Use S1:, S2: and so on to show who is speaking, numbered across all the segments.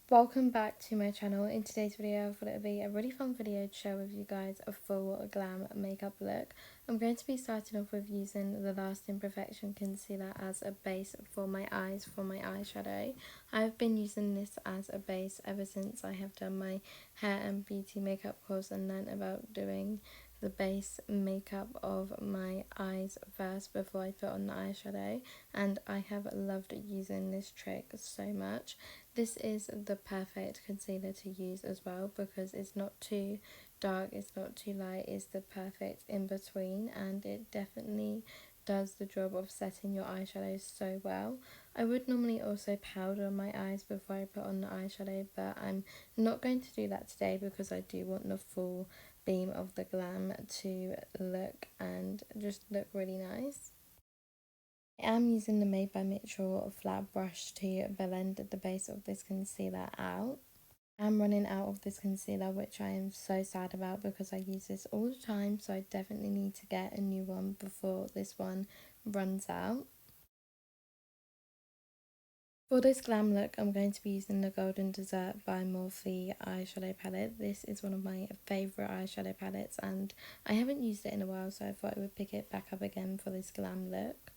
S1: Welcome back to my channel. In today's video I thought it would be a really fun video to share with you guys a full glam makeup look. I'm going to be starting off with using the Lasting Perfection concealer as a base for my eyes for my eyeshadow. I've been using this as a base ever since I have done my hair and beauty makeup course and learned about doing the base makeup of my eyes first before I put on the eyeshadow, and I have loved using this trick so much. This is the perfect concealer to use as well because it's not too dark, it's not too light, it's the perfect in between, and it definitely does the job of setting your eyeshadow so well. I would normally also powder my eyes before I put on the eyeshadow, but I'm not going to do that today because I do want the full beam of the glam to look and just look really nice. I am using the Made by Mitchell flat brush to blend the base of this concealer out. I'm running out of this concealer, which I am so sad about because I use this all the time, so I definitely need to get a new one before this one runs out. For this glam look, I'm going to be using the Golden Dessert by Morphe eyeshadow palette. This is one of my favourite eyeshadow palettes and I haven't used it in a while, so I thought I would pick it back up again for this glam look.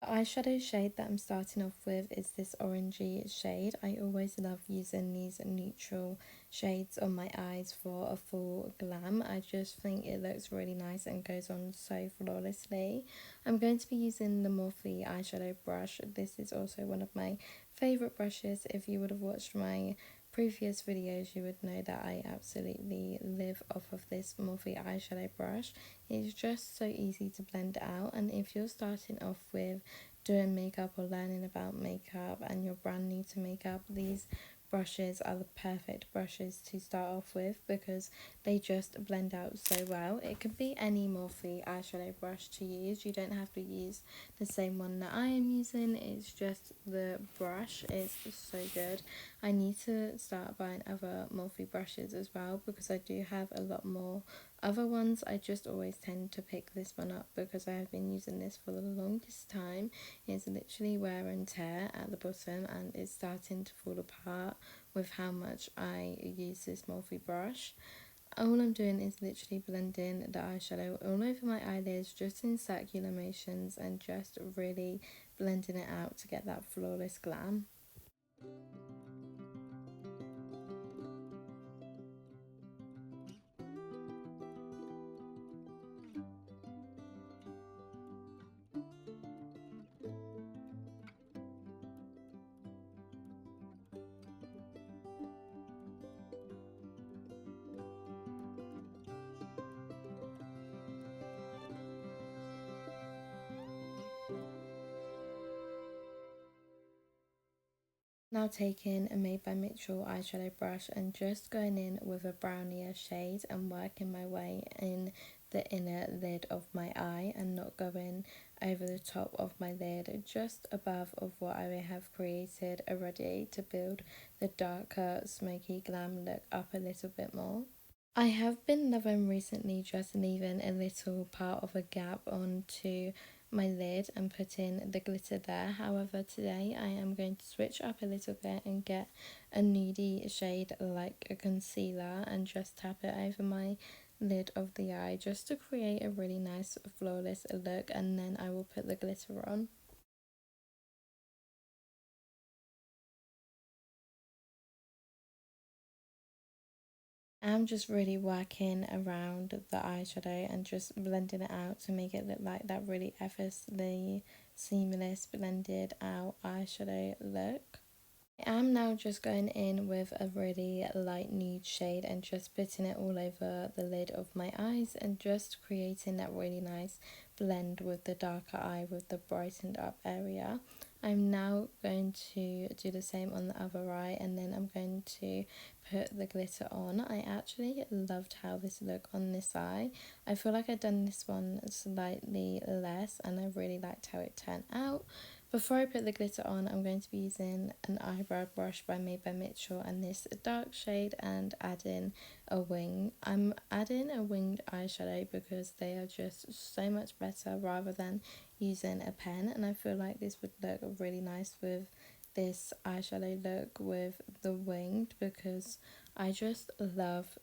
S1: The eyeshadow shade that I'm starting off with is this orangey shade. I always love using these neutral shades on my eyes for a full glam. I just think it looks really nice and goes on so flawlessly. I'm going to be using the Morphe eyeshadow brush. This is also one of my favourite brushes. If you would have watched my previous videos, you would know that I absolutely live off of this Morphe eyeshadow brush. It's just so easy to blend out, and if you're starting off with doing makeup or learning about makeup and you're brand new to makeup, these brushes are the perfect brushes to start off with because they just blend out so well. It could be any Morphe eyeshadow brush to use. You don't have to use the same one that I am using. It's just the brush is so good. I need to start buying other Morphe brushes as well because I do have a lot more other ones. I just always tend to pick this one up because I have been using this for the longest time. It's literally wear and tear at the bottom and it's starting to fall apart with how much I use this Morphe brush. All I'm doing is literally blending the eyeshadow all over my eyelids just in circular motions and just really blending it out to get that flawless glam. Now taking a Made by Mitchell eyeshadow brush and just going in with a brownier shade and working my way in the inner lid of my eye and not going over the top of my lid, just above of what I have created already to build the darker smoky glam look up a little bit more. I have been loving recently just leaving a little part of a gap onto my lid and putting the glitter there. However, today I am going to switch up a little bit and get a nudie shade like a concealer and just tap it over my lid of the eye just to create a really nice flawless look, and then I will put the glitter on. I'm just really working around the eyeshadow and just blending it out to make it look like that really effortlessly seamless blended out eyeshadow look. I am now just going in with a really light nude shade and just putting it all over the lid of my eyes and just creating that really nice blend with the darker eye with the brightened up area. I'm now going to do the same on the other eye and then I'm going to put the glitter on. I actually loved how this looked on this eye. I feel like I've done this one slightly less and I really liked how it turned out. Before I put the glitter on, I'm going to be using an eyebrow brush by Made by Mitchell and this dark shade and adding a wing. I'm adding a winged eyeshadow because they are just so much better rather than using a pen, and I feel like this would look really nice with this eyeshadow look with the winged, because I just love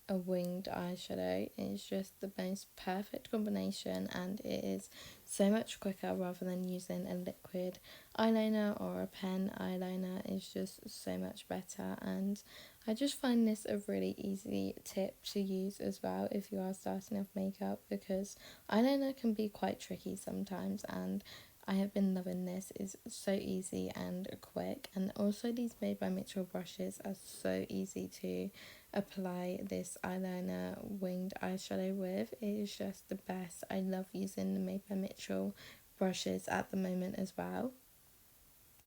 S1: a winged eyeshadow. It's just the most perfect combination, and it is so much quicker rather than using a liquid eyeliner or a pen eyeliner. It's just so much better, and I just find this a really easy tip to use as well if you are starting off makeup, because eyeliner can be quite tricky sometimes, and I have been loving this. It's so easy and quick, and also these Made by Mitchell brushes are so easy to apply this eyeliner winged eyeshadow with. It is just the best. I love using the Made by Mitchell brushes at the moment as well.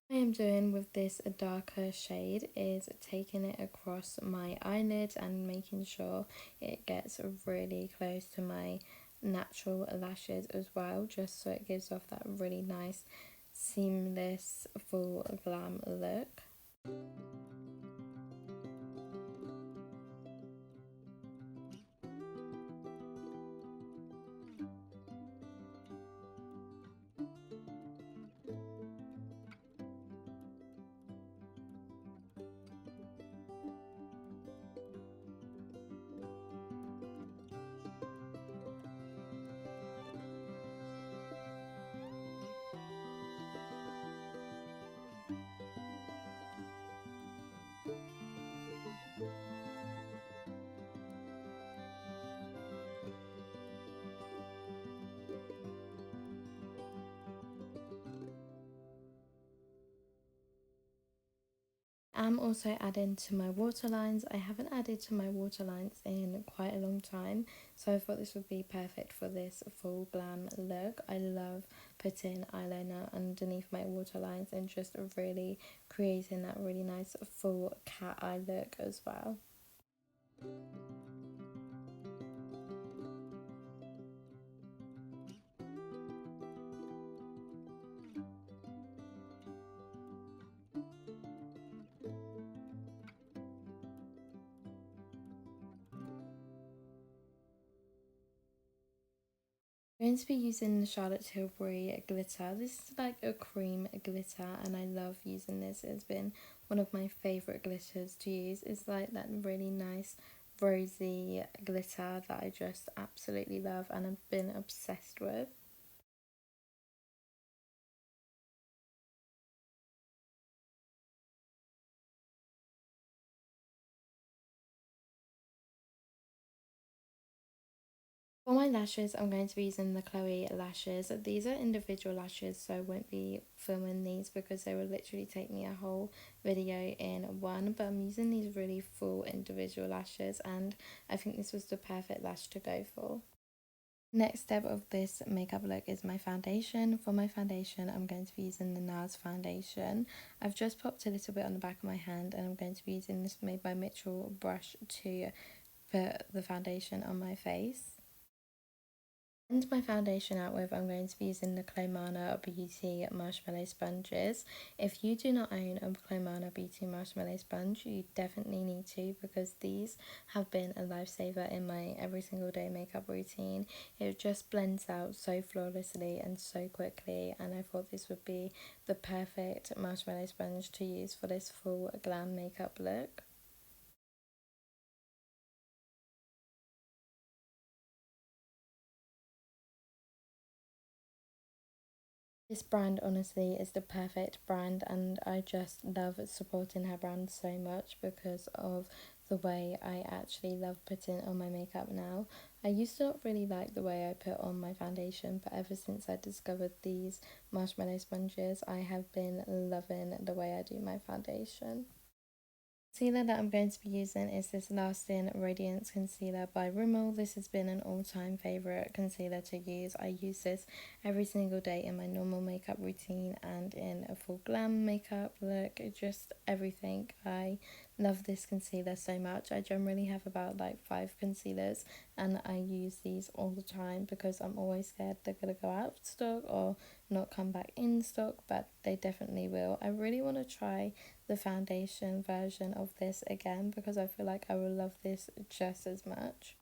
S1: What I am doing with this darker shade is taking it across my eyelids and making sure it gets really close to my natural lashes as well, just so it gives off that really nice seamless full glam look. I'm also adding to my waterlines. I haven't added to my waterlines in quite a long time, so I thought this would be perfect for this full glam look. I love putting eyeliner underneath my waterlines and just really creating that really nice full cat eye look as well. I'm going to be using the Charlotte Tilbury glitter. This is like a cream glitter, and I love using this. It's been one of my favourite glitters to use. It's like that really nice rosy glitter that I just absolutely love and I've been obsessed with. For my lashes, I'm going to be using the Chloe lashes. These are individual lashes, so I won't be filming these because they will literally take me a whole video in one. But I'm using these really full individual lashes, and I think this was the perfect lash to go for. Next step of this makeup look is my foundation. For my foundation, I'm going to be using the NARS foundation. I've just popped a little bit on the back of my hand, and I'm going to be using this Made by Mitchell brush to put the foundation on my face. And my foundation out with, I'm going to be using the Clomana Beauty Marshmallow Sponges. If you do not own a Clomana Beauty Marshmallow Sponge, you definitely need to, because these have been a lifesaver in my every single day makeup routine. It just blends out so flawlessly and so quickly, and I thought this would be the perfect marshmallow sponge to use for this full glam makeup look. This brand honestly is the perfect brand, and I just love supporting her brand so much because of the way I actually love putting on my makeup now. I used to not really like the way I put on my foundation, but ever since I discovered these marshmallow sponges, I have been loving the way I do my foundation. Concealer that I'm going to be using is this Lasting Radiance Concealer by Rimmel. This has been an all-time favourite concealer to use. I use this every single day in my normal makeup routine and in a full glam makeup look. Just everything. I love this concealer so much. I generally have about like 5 concealers, and I use these all the time because I'm always scared they're going to go out of stock or not come back in stock, but they definitely will. I really want to try the foundation version of this again because I feel like I will love this just as much.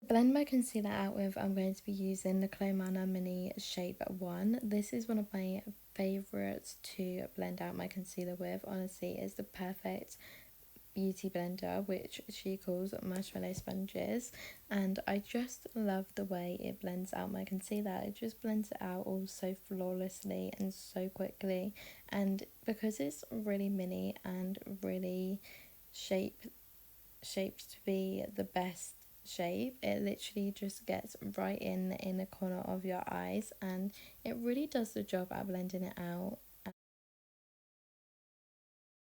S1: Blend my concealer out with, I'm going to be using the Clomana Mini Shape 1. This is one of my favourites to blend out my concealer with. Honestly, it's the perfect beauty blender, which she calls marshmallow sponges, and I just love the way it blends out my concealer. It just blends it out all so flawlessly and so quickly, and because it's really mini and really shape shaped to be the best shape, it literally just gets right in the inner corner of your eyes, and it really does the job at blending it out.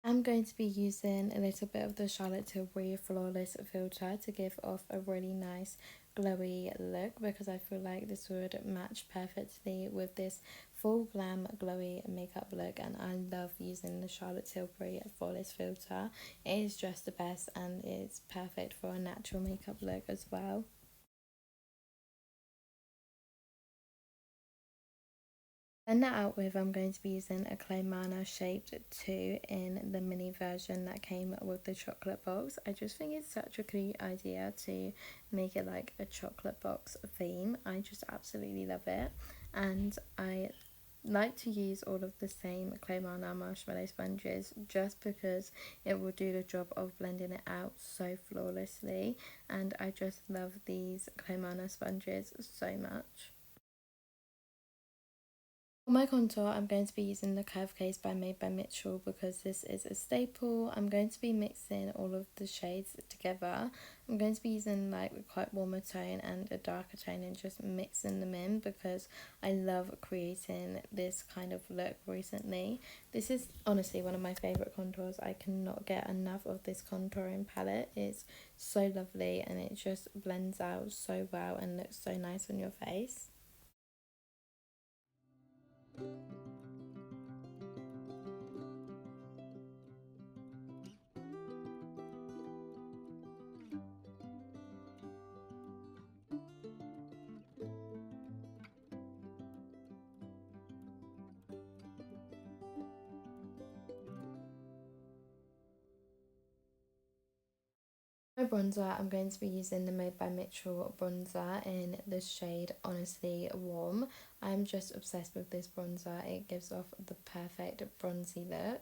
S1: I'm going to be using a little bit of the Charlotte Tilbury Flawless filter to give off a really nice glowy look, because I feel like this would match perfectly with this full glam glowy makeup look, and I love using the Charlotte Tilbury Flawless filter. It is just the best and it's perfect for a natural makeup look as well. Blend that out with, I'm going to be using a clay mana shaped 2 in the mini version that came with the chocolate box. I just think it's such a cute idea to make it like a chocolate box theme. I just absolutely love it, and I like to use all of the same clay mana marshmallow sponges just because it will do the job of blending it out so flawlessly, and I just love these clay mana sponges so much. For my contour, I'm going to be using the Curve Case by Made by Mitchell because this is a staple. I'm going to be mixing all of the shades together. I'm going to be using like a quite warmer tone and a darker tone and just mixing them in because I love creating this kind of look recently. This is honestly one of my favourite contours. I cannot get enough of this contouring palette. It's so lovely and it just blends out so well and looks so nice on your face. My bronzer, I'm going to be using the Made by Mitchell bronzer in the shade Honestly Warm. I'm just obsessed with this bronzer. It gives off the perfect bronzy look.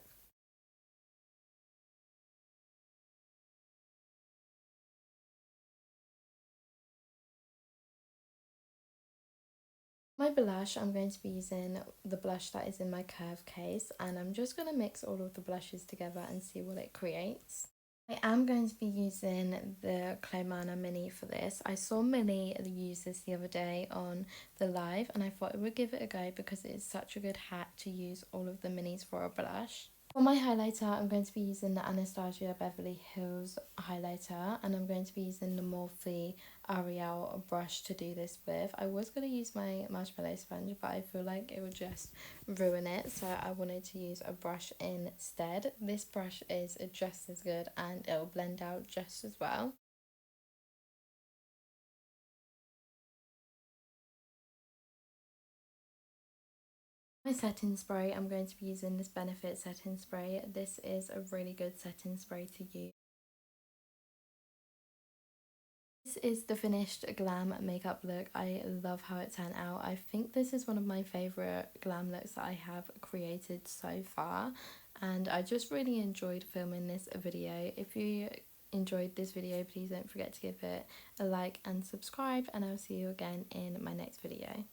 S1: My blush, I'm going to be using the blush that is in my Curve Case, and I'm just going to mix all of the blushes together and see what it creates. I am going to be using the Claymana Mini for this. I saw Millie use this the other day on the live and I thought I would give it a go because it is such a good hack to use all of the minis for a blush. For my highlighter, I'm going to be using the Anastasia Beverly Hills highlighter, and I'm going to be using the Morphe Ariel brush to do this with. I was going to use my marshmallow sponge, but I feel like it would just ruin it, so I wanted to use a brush instead. This brush is just as good and it'll blend out just as well. My setting spray, I'm going to be using this Benefit setting spray. This is a really good setting spray to use. This is the finished Glam makeup look. I love how it turned out. I think this is one of my favourite glam looks that I have created so far, and I just really enjoyed filming this video. If you enjoyed this video, please don't forget to give it a like and subscribe, and I'll see you again in my next video.